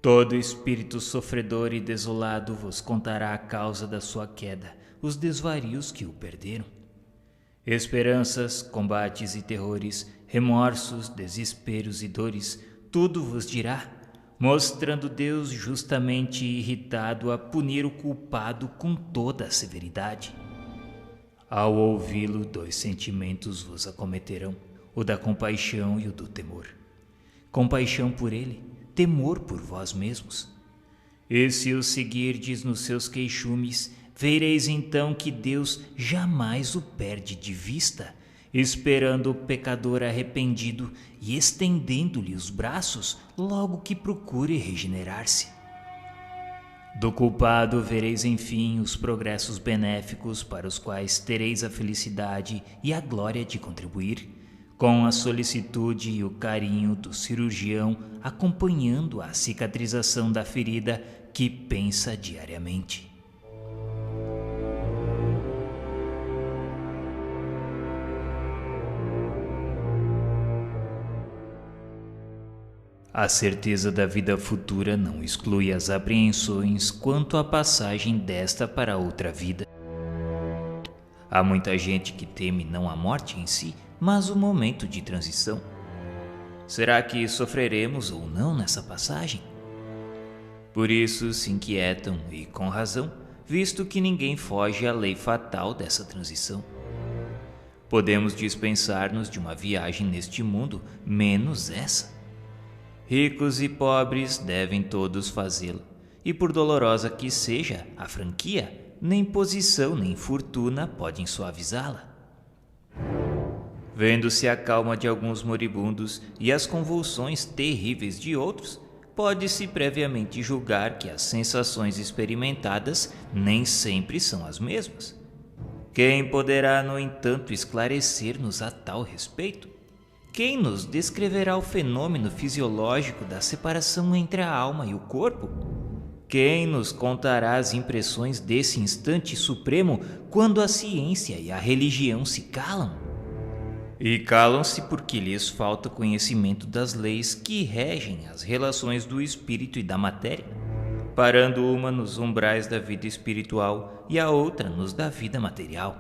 Todo espírito sofredor e desolado vos contará a causa da sua queda, os desvarios que o perderam. Esperanças, combates e terrores, remorsos, desesperos e dores, tudo vos dirá, mostrando Deus justamente irritado a punir o culpado com toda a severidade. Ao ouvi-lo, dois sentimentos vos acometerão, o da compaixão e o do temor. Compaixão por ele, temor por vós mesmos. E se o seguirdes nos seus queixumes, vereis então que Deus jamais o perde de vista, esperando o pecador arrependido e estendendo-lhe os braços logo que procure regenerar-se. Do culpado vereis enfim os progressos benéficos para os quais tereis a felicidade e a glória de contribuir, com a solicitude e o carinho do cirurgião acompanhando a cicatrização da ferida que pensa diariamente. A certeza da vida futura não exclui as apreensões quanto à passagem desta para outra vida. Há muita gente que teme não a morte em si, mas o momento de transição. Será que sofreremos ou não nessa passagem? Por isso se inquietam, e com razão, visto que ninguém foge à lei fatal dessa transição. Podemos dispensar-nos de uma viagem neste mundo, menos essa. Ricos e pobres devem todos fazê-la, e por dolorosa que seja a franquia, nem posição nem fortuna podem suavizá-la. Vendo-se a calma de alguns moribundos e as convulsões terríveis de outros, pode-se previamente julgar que as sensações experimentadas nem sempre são as mesmas. Quem poderá, no entanto, esclarecer-nos a tal respeito? Quem nos descreverá o fenômeno fisiológico da separação entre a alma e o corpo? Quem nos contará as impressões desse instante supremo quando a ciência e a religião se calam? E calam-se porque lhes falta conhecimento das leis que regem as relações do espírito e da matéria, parando uma nos umbrais da vida espiritual e a outra nos da vida material.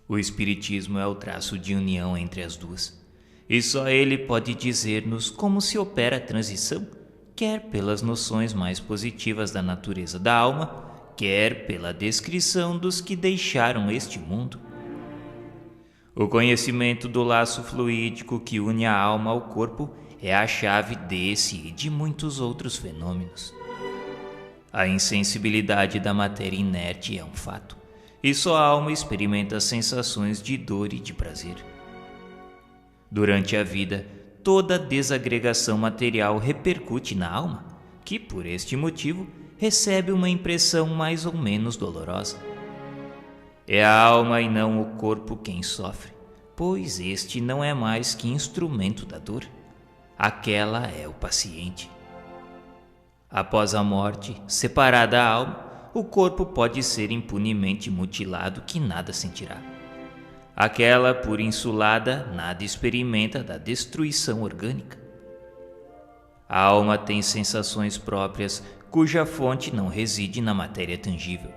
O espiritismo é o traço de união entre as duas, e só ele pode dizer-nos como se opera a transição, quer pelas noções mais positivas da natureza da alma, quer pela descrição dos que deixaram este mundo. O conhecimento do laço fluídico que une a alma ao corpo é a chave desse e de muitos outros fenômenos. A insensibilidade da matéria inerte é um fato, e só a alma experimenta sensações de dor e de prazer. Durante a vida, toda desagregação material repercute na alma, que, por este motivo, recebe uma impressão mais ou menos dolorosa. É a alma e não o corpo quem sofre, pois este não é mais que instrumento da dor. Aquela é o paciente. Após a morte, separada a alma, o corpo pode ser impunemente mutilado que nada sentirá. Aquela, por insulada, nada experimenta da destruição orgânica. A alma tem sensações próprias cuja fonte não reside na matéria tangível.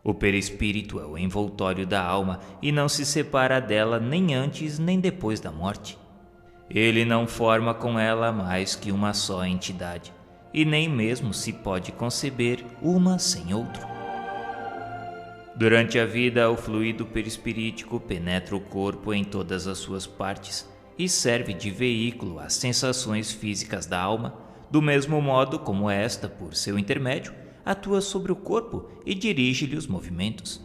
O perispírito é o envoltório da alma e não se separa dela nem antes nem depois da morte. Ele não forma com ela mais que uma só entidade, e nem mesmo se pode conceber uma sem outro. Durante a vida, o fluido perispirítico penetra o corpo em todas as suas partes e serve de veículo às sensações físicas da alma, do mesmo modo como esta, por seu intermédio, atua sobre o corpo e dirige-lhe os movimentos.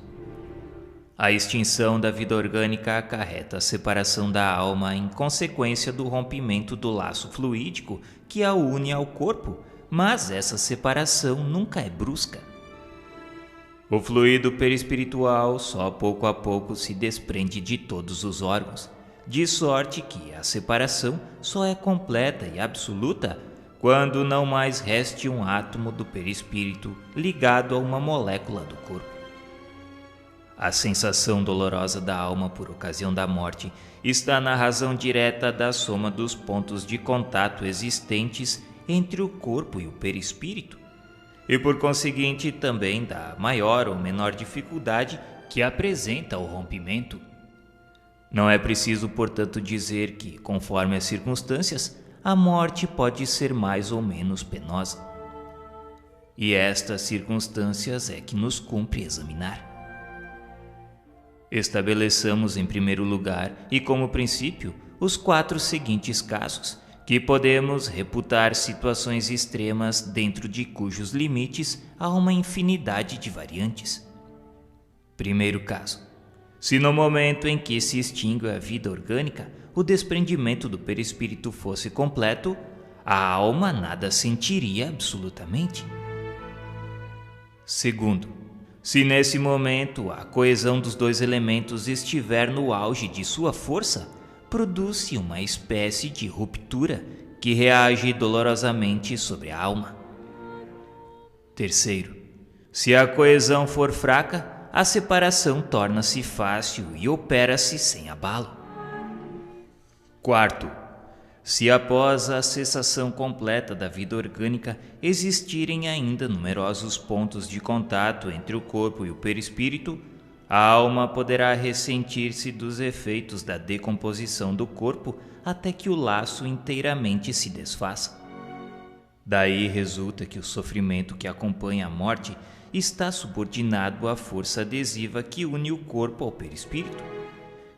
A extinção da vida orgânica acarreta a separação da alma em consequência do rompimento do laço fluídico que a une ao corpo, mas essa separação nunca é brusca. O fluido perispiritual só pouco a pouco se desprende de todos os órgãos, de sorte que a separação só é completa e absoluta quando não mais reste um átomo do perispírito ligado a uma molécula do corpo. A sensação dolorosa da alma por ocasião da morte está na razão direta da soma dos pontos de contato existentes entre o corpo e o perispírito, e por conseguinte também da maior ou menor dificuldade que apresenta o rompimento. Não é preciso, portanto, dizer que, conforme as circunstâncias, a morte pode ser mais ou menos penosa. E estas circunstâncias é que nos cumpre examinar. Estabeleçamos em primeiro lugar e como princípio os 4 seguintes casos, que podemos reputar situações extremas dentro de cujos limites há uma infinidade de variantes. Primeiro caso: se no momento em que se extingue a vida orgânica, o desprendimento do perispírito fosse completo, a alma nada sentiria absolutamente. Segundo, se nesse momento a coesão dos 2 elementos estiver no auge de sua força, produz-se uma espécie de ruptura que reage dolorosamente sobre a alma. Terceiro, se a coesão for fraca, a separação torna-se fácil e opera-se sem abalo. Quarto, se após a cessação completa da vida orgânica existirem ainda numerosos pontos de contato entre o corpo e o perispírito, a alma poderá ressentir-se dos efeitos da decomposição do corpo até que o laço inteiramente se desfaça. Daí resulta que o sofrimento que acompanha a morte está subordinado à força adesiva que une o corpo ao perispírito,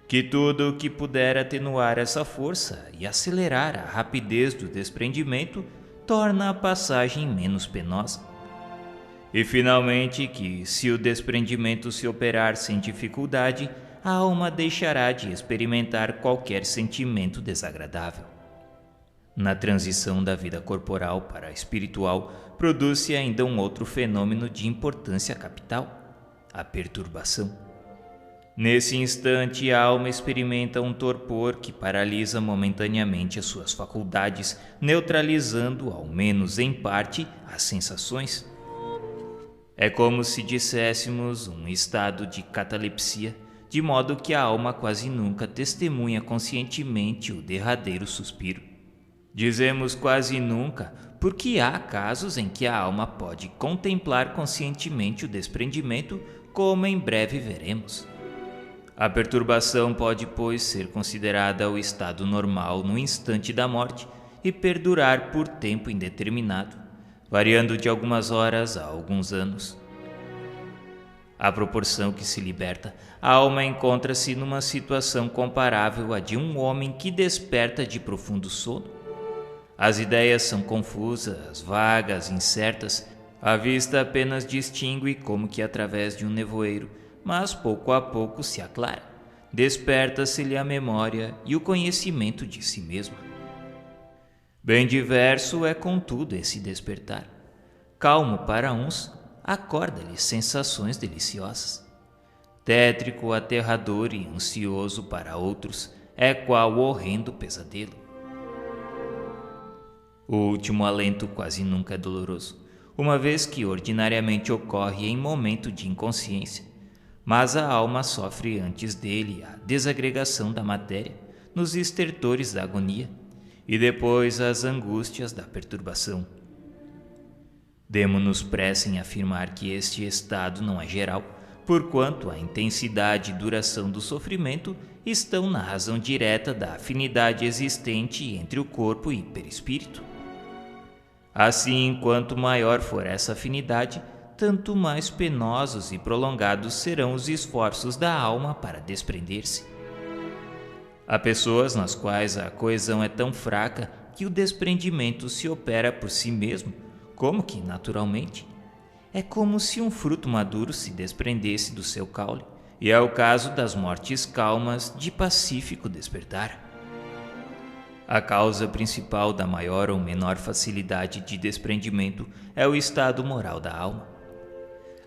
que tudo o que puder atenuar essa força e acelerar a rapidez do desprendimento torna a passagem menos penosa. E finalmente que, se o desprendimento se operar sem dificuldade, a alma deixará de experimentar qualquer sentimento desagradável. Na transição da vida corporal para a espiritual, produz-se ainda um outro fenômeno de importância capital: a perturbação. Nesse instante, a alma experimenta um torpor que paralisa momentaneamente as suas faculdades, neutralizando, ao menos em parte, as sensações. É como se disséssemos um estado de catalepsia, de modo que a alma quase nunca testemunha conscientemente o derradeiro suspiro. Dizemos quase nunca, porque há casos em que a alma pode contemplar conscientemente o desprendimento, como em breve veremos. A perturbação pode, pois, ser considerada o estado normal no instante da morte e perdurar por tempo indeterminado, variando de algumas horas a alguns anos. À proporção que se liberta, a alma encontra-se numa situação comparável à de um homem que desperta de profundo sono. As ideias são confusas, vagas, incertas. A vista apenas distingue como que através de um nevoeiro, mas pouco a pouco se aclara. Desperta-se-lhe a memória e o conhecimento de si mesma. Bem diverso é, contudo, esse despertar. Calmo para uns, acorda-lhe sensações deliciosas. Tétrico, aterrador e ansioso para outros, é qual horrendo pesadelo. O último alento quase nunca é doloroso, uma vez que ordinariamente ocorre em momento de inconsciência, mas a alma sofre antes dele a desagregação da matéria nos estertores da agonia e depois as angústias da perturbação. Demo-nos pressa em afirmar que este estado não é geral, porquanto a intensidade e duração do sofrimento estão na razão direta da afinidade existente entre o corpo e perispírito. Assim, quanto maior for essa afinidade, tanto mais penosos e prolongados serão os esforços da alma para desprender-se. Há pessoas nas quais a coesão é tão fraca que o desprendimento se opera por si mesmo, como que naturalmente. É como se um fruto maduro se desprendesse do seu caule, e é o caso das mortes calmas de pacífico despertar. A causa principal da maior ou menor facilidade de desprendimento é o estado moral da alma.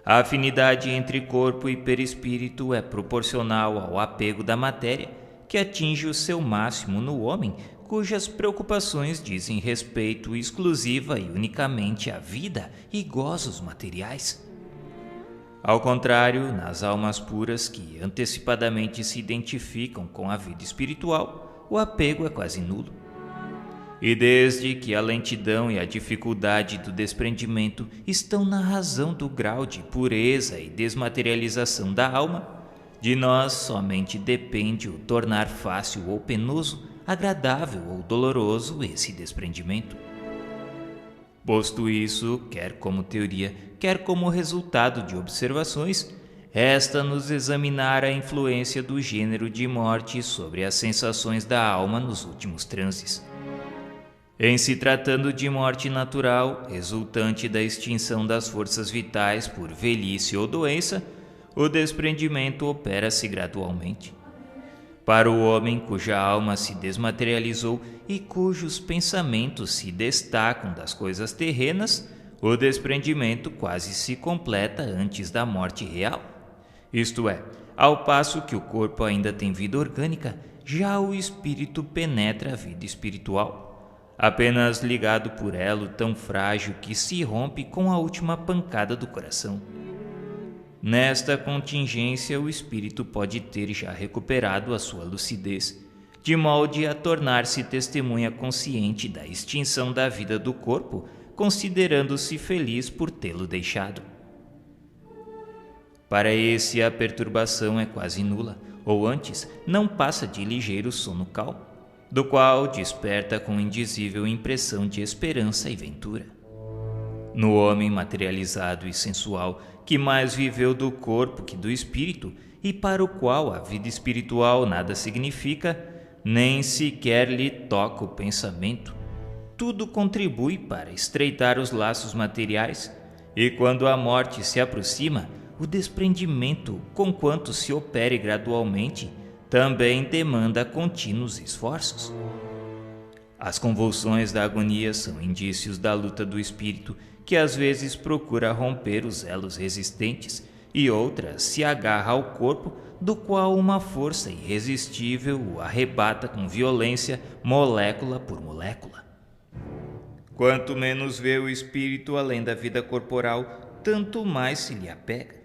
A afinidade entre corpo e perispírito é proporcional ao apego da matéria, que atinge o seu máximo no homem, cujas preocupações dizem respeito exclusiva e unicamente à vida e gozos materiais. Ao contrário, nas almas puras que antecipadamente se identificam com a vida espiritual, o apego é quase nulo. E desde que a lentidão e a dificuldade do desprendimento estão na razão do grau de pureza e desmaterialização da alma, de nós somente depende o tornar fácil ou penoso, agradável ou doloroso esse desprendimento. Posto isso, quer como teoria, quer como resultado de observações, resta-nos examinar a influência do gênero de morte sobre as sensações da alma nos últimos transes. Em se tratando de morte natural, resultante da extinção das forças vitais por velhice ou doença, o desprendimento opera-se gradualmente. Para o homem cuja alma se desmaterializou e cujos pensamentos se destacam das coisas terrenas, o desprendimento quase se completa antes da morte real. Isto é, ao passo que o corpo ainda tem vida orgânica, já o espírito penetra a vida espiritual, apenas ligado por elo tão frágil que se rompe com a última pancada do coração. Nesta contingência, o espírito pode ter já recuperado a sua lucidez, de molde a tornar-se testemunha consciente da extinção da vida do corpo, considerando-se feliz por tê-lo deixado. Para esse, a perturbação é quase nula, ou antes, não passa de ligeiro sono calmo, do qual desperta com indizível impressão de esperança e ventura. No homem materializado e sensual, que mais viveu do corpo que do espírito, e para o qual a vida espiritual nada significa, nem sequer lhe toca o pensamento, tudo contribui para estreitar os laços materiais, e quando a morte se aproxima, o desprendimento, conquanto se opere gradualmente, também demanda contínuos esforços. As convulsões da agonia são indícios da luta do espírito, que às vezes procura romper os elos resistentes e outras se agarra ao corpo, do qual uma força irresistível o arrebata com violência, molécula por molécula. Quanto menos vê o espírito além da vida corporal, tanto mais se lhe apega,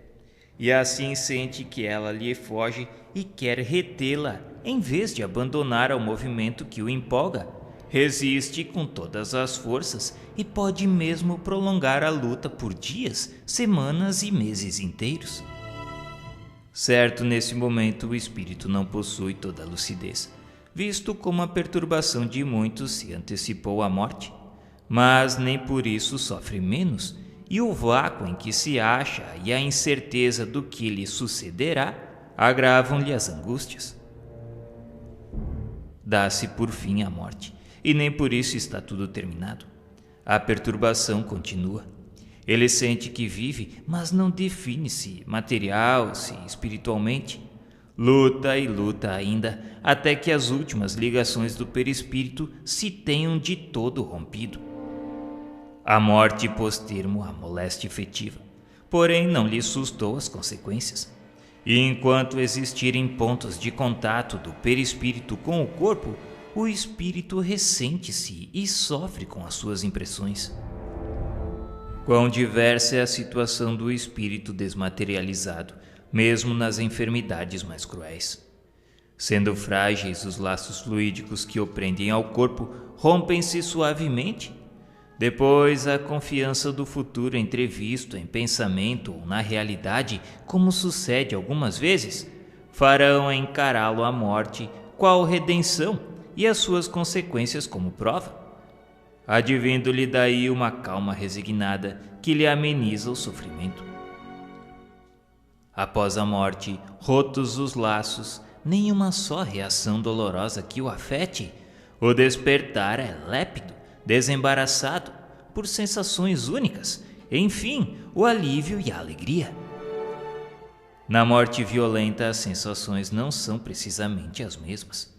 e assim sente que ela lhe foge e quer retê-la, em vez de abandonar ao movimento que o empolga. Resiste com todas as forças e pode mesmo prolongar a luta por dias, semanas e meses inteiros. Certo, nesse momento o espírito não possui toda a lucidez, visto como a perturbação de muitos se antecipou à morte, mas nem por isso sofre menos, e o vácuo em que se acha e a incerteza do que lhe sucederá agravam-lhe as angústias. Dá-se por fim a morte, e nem por isso está tudo terminado. A perturbação continua. Ele sente que vive, mas não define se material, se espiritualmente. Luta e luta ainda, até que as últimas ligações do perispírito se tenham de todo rompido. A morte pôs termo à moléstia efetiva, porém não lhe sustou as consequências. E enquanto existirem pontos de contato do perispírito com o corpo, o espírito ressente-se e sofre com as suas impressões. Quão diversa é a situação do espírito desmaterializado, mesmo nas enfermidades mais cruéis. Sendo frágeis os laços fluídicos que o prendem ao corpo, rompem-se suavemente. Depois, a confiança do futuro entrevisto em pensamento ou na realidade, como sucede algumas vezes, farão encará-lo à morte, qual redenção, e as suas consequências como prova, advindo-lhe daí uma calma resignada que lhe ameniza o sofrimento. Após a morte, rotos os laços, nenhuma só reação dolorosa que o afete, o despertar é lépido, desembaraçado, por sensações únicas, enfim, o alívio e a alegria. Na morte violenta, as sensações não são precisamente as mesmas.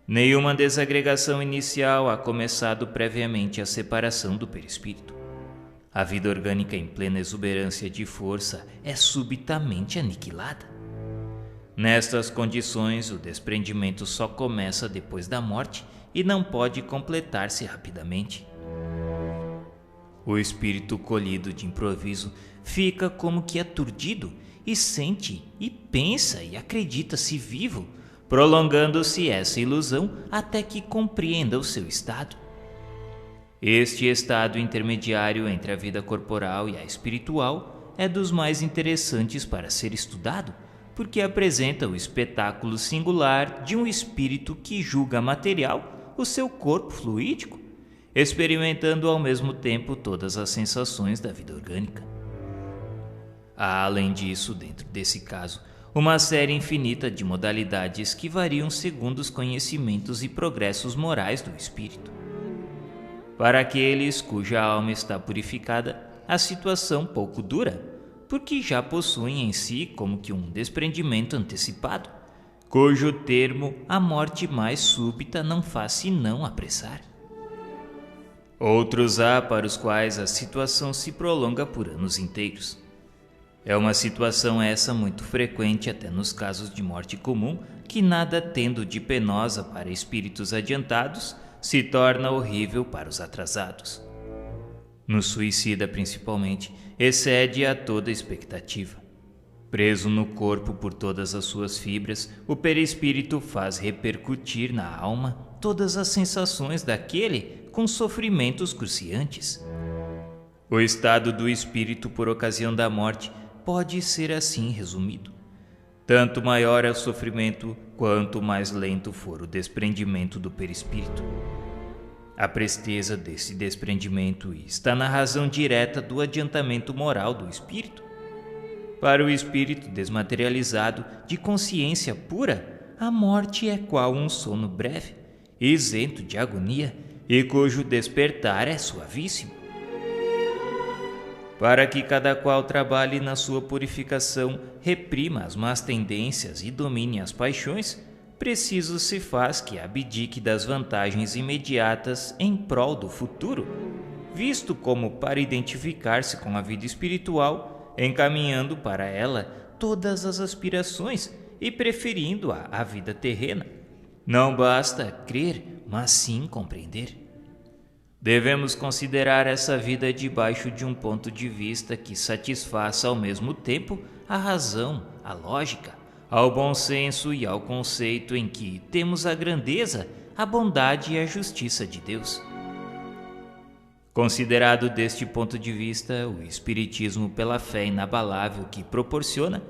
Nenhuma desagregação inicial há começado previamente a separação do perispírito. A vida orgânica em plena exuberância de força é subitamente aniquilada. Nestas condições, o desprendimento só começa depois da morte e não pode completar-se rapidamente. O espírito colhido de improviso fica como que aturdido e sente e pensa e acredita-se vivo, prolongando-se essa ilusão até que compreenda o seu estado. Este estado intermediário entre a vida corporal e a espiritual é dos mais interessantes para ser estudado, porque apresenta o espetáculo singular de um espírito que julga material o seu corpo fluídico, experimentando ao mesmo tempo todas as sensações da vida orgânica. Há, além disso, dentro desse caso, uma série infinita de modalidades que variam segundo os conhecimentos e progressos morais do espírito. Para aqueles cuja alma está purificada, a situação pouco dura, porque já possuem em si como que um desprendimento antecipado, cujo termo a morte mais súbita não faz senão apressar. Outros há para os quais a situação se prolonga por anos inteiros. É uma situação essa muito frequente até nos casos de morte comum, que nada tendo de penosa para espíritos adiantados, se torna horrível para os atrasados. No suicida, principalmente, excede a toda expectativa. Preso no corpo por todas as suas fibras, o perispírito faz repercutir na alma todas as sensações daquele com sofrimentos cruciantes. O estado do espírito por ocasião da morte pode ser assim resumido. Tanto maior é o sofrimento, quanto mais lento for o desprendimento do perispírito. A presteza desse desprendimento está na razão direta do adiantamento moral do espírito. Para o espírito desmaterializado, de consciência pura, a morte é qual um sono breve, isento de agonia e cujo despertar é suavíssimo. Para que cada qual trabalhe na sua purificação, reprima as más tendências e domine as paixões, preciso se faz que abdique das vantagens imediatas em prol do futuro, visto como para identificar-se com a vida espiritual, encaminhando para ela todas as aspirações e preferindo-a à vida terrena. Não basta crer, mas sim compreender. Devemos considerar essa vida debaixo de um ponto de vista que satisfaça ao mesmo tempo a razão, a lógica, ao bom senso e ao conceito em que temos a grandeza, a bondade e a justiça de Deus. Considerado deste ponto de vista, o Espiritismo, pela fé inabalável que proporciona,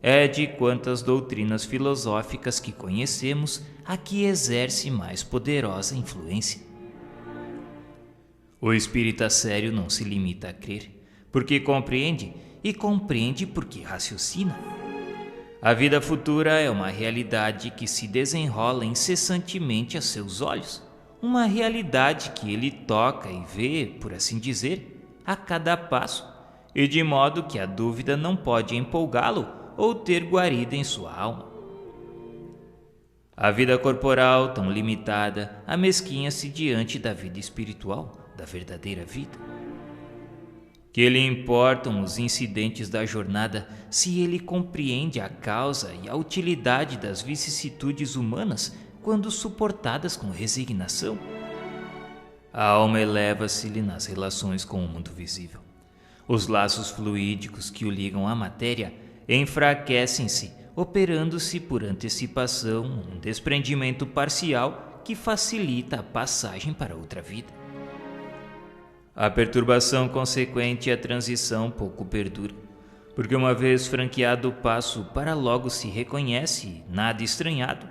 é de quantas doutrinas filosóficas que conhecemos a que exerce mais poderosa influência. O espírita sério não se limita a crer, porque compreende, e compreende porque raciocina. A vida futura é uma realidade que se desenrola incessantemente a seus olhos, uma realidade que ele toca e vê, por assim dizer, a cada passo, e de modo que a dúvida não pode empolgá-lo ou ter guarida em sua alma. A vida corporal, tão limitada, amesquinha-se diante da vida espiritual, da verdadeira vida. Que lhe importam os incidentes da jornada se ele compreende a causa e a utilidade das vicissitudes humanas quando suportadas com resignação? A alma eleva-se-lhe nas relações com o mundo visível. Os laços fluídicos que o ligam à matéria enfraquecem-se, operando-se por antecipação um desprendimento parcial que facilita a passagem para outra vida. A perturbação consequente à transição pouco perdura, porque uma vez franqueado o passo para logo se reconhece nada estranhado,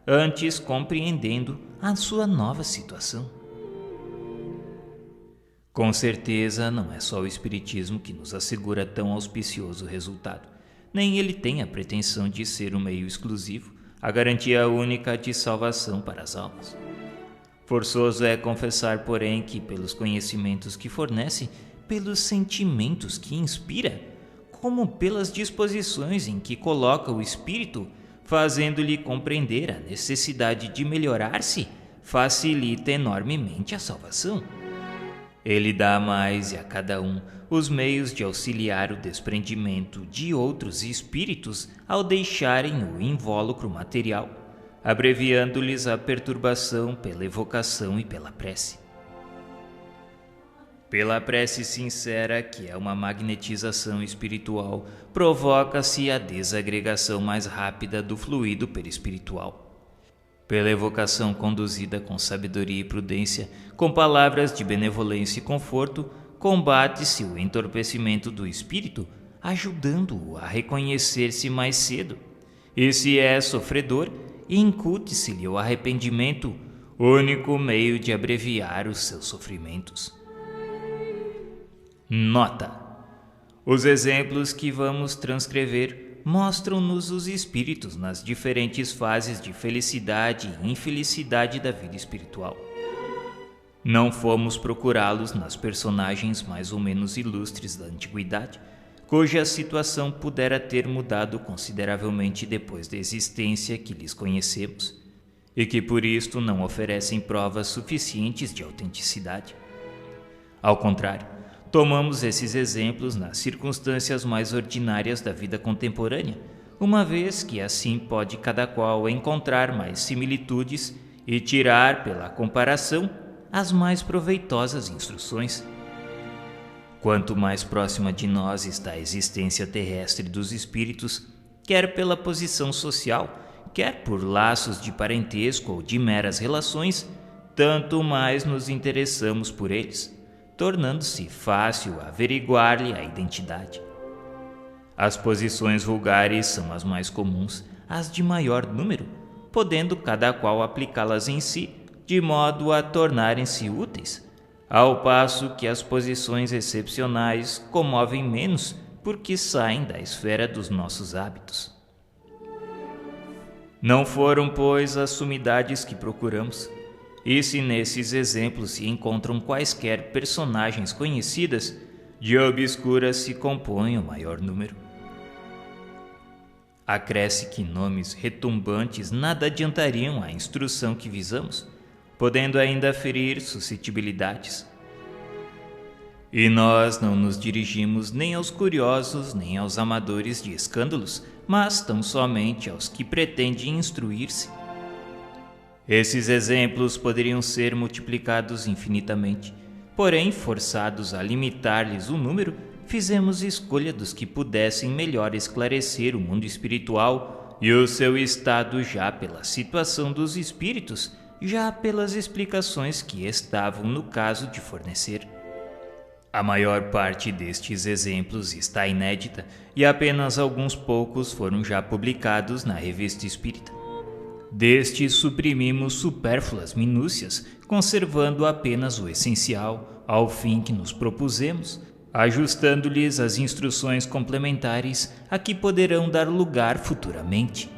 antes compreendendo a sua nova situação. Com certeza não é só o Espiritismo que nos assegura tão auspicioso resultado, nem ele tem a pretensão de ser um meio exclusivo, a garantia única de salvação para as almas. Forçoso é confessar, porém, que pelos conhecimentos que fornece, pelos sentimentos que inspira, como pelas disposições em que coloca o espírito, fazendo-lhe compreender a necessidade de melhorar-se, facilita enormemente a salvação. Ele dá a mais e a cada um os meios de auxiliar o desprendimento de outros espíritos ao deixarem o invólucro material, abreviando-lhes a perturbação pela evocação e pela prece. Pela prece sincera, que é uma magnetização espiritual, provoca-se a desagregação mais rápida do fluido perispiritual. Pela evocação conduzida com sabedoria e prudência, com palavras de benevolência e conforto, combate-se o entorpecimento do espírito, ajudando-o a reconhecer-se mais cedo. E se é sofredor, incute-se-lhe o arrependimento, único meio de abreviar os seus sofrimentos. Nota: os exemplos que vamos transcrever mostram-nos os espíritos nas diferentes fases de felicidade e infelicidade da vida espiritual. Não fomos procurá-los nas personagens mais ou menos ilustres da antiguidade, cuja situação pudera ter mudado consideravelmente depois da existência que lhes conhecemos, e que por isto não oferecem provas suficientes de autenticidade. Ao contrário, tomamos esses exemplos nas circunstâncias mais ordinárias da vida contemporânea, uma vez que assim pode cada qual encontrar mais similitudes e tirar, pela comparação, as mais proveitosas instruções. Quanto mais próxima de nós está a existência terrestre dos espíritos, quer pela posição social, quer por laços de parentesco ou de meras relações, tanto mais nos interessamos por eles, tornando-se fácil averiguar-lhe a identidade. As posições vulgares são as mais comuns, as de maior número, podendo cada qual aplicá-las em si, de modo a tornarem-se úteis, ao passo que as posições excepcionais comovem menos porque saem da esfera dos nossos hábitos. Não foram, pois, as sumidades que procuramos, e se nesses exemplos se encontram quaisquer personagens conhecidas, de obscuras se compõe o maior número. Acresce que nomes retumbantes nada adiantariam à instrução que visamos, podendo ainda ferir suscetibilidades. E nós não nos dirigimos nem aos curiosos nem aos amadores de escândalos, mas tão somente aos que pretendem instruir-se. Esses exemplos poderiam ser multiplicados infinitamente, porém, forçados a limitar-lhes o número, fizemos escolha dos que pudessem melhor esclarecer o mundo espiritual e o seu estado já pela situação dos espíritos, já pelas explicações que estavam no caso de fornecer. A maior parte destes exemplos está inédita e apenas alguns poucos foram já publicados na Revista Espírita. Destes suprimimos supérfluas minúcias, conservando apenas o essencial ao fim que nos propusemos, ajustando-lhes as instruções complementares a que poderão dar lugar futuramente.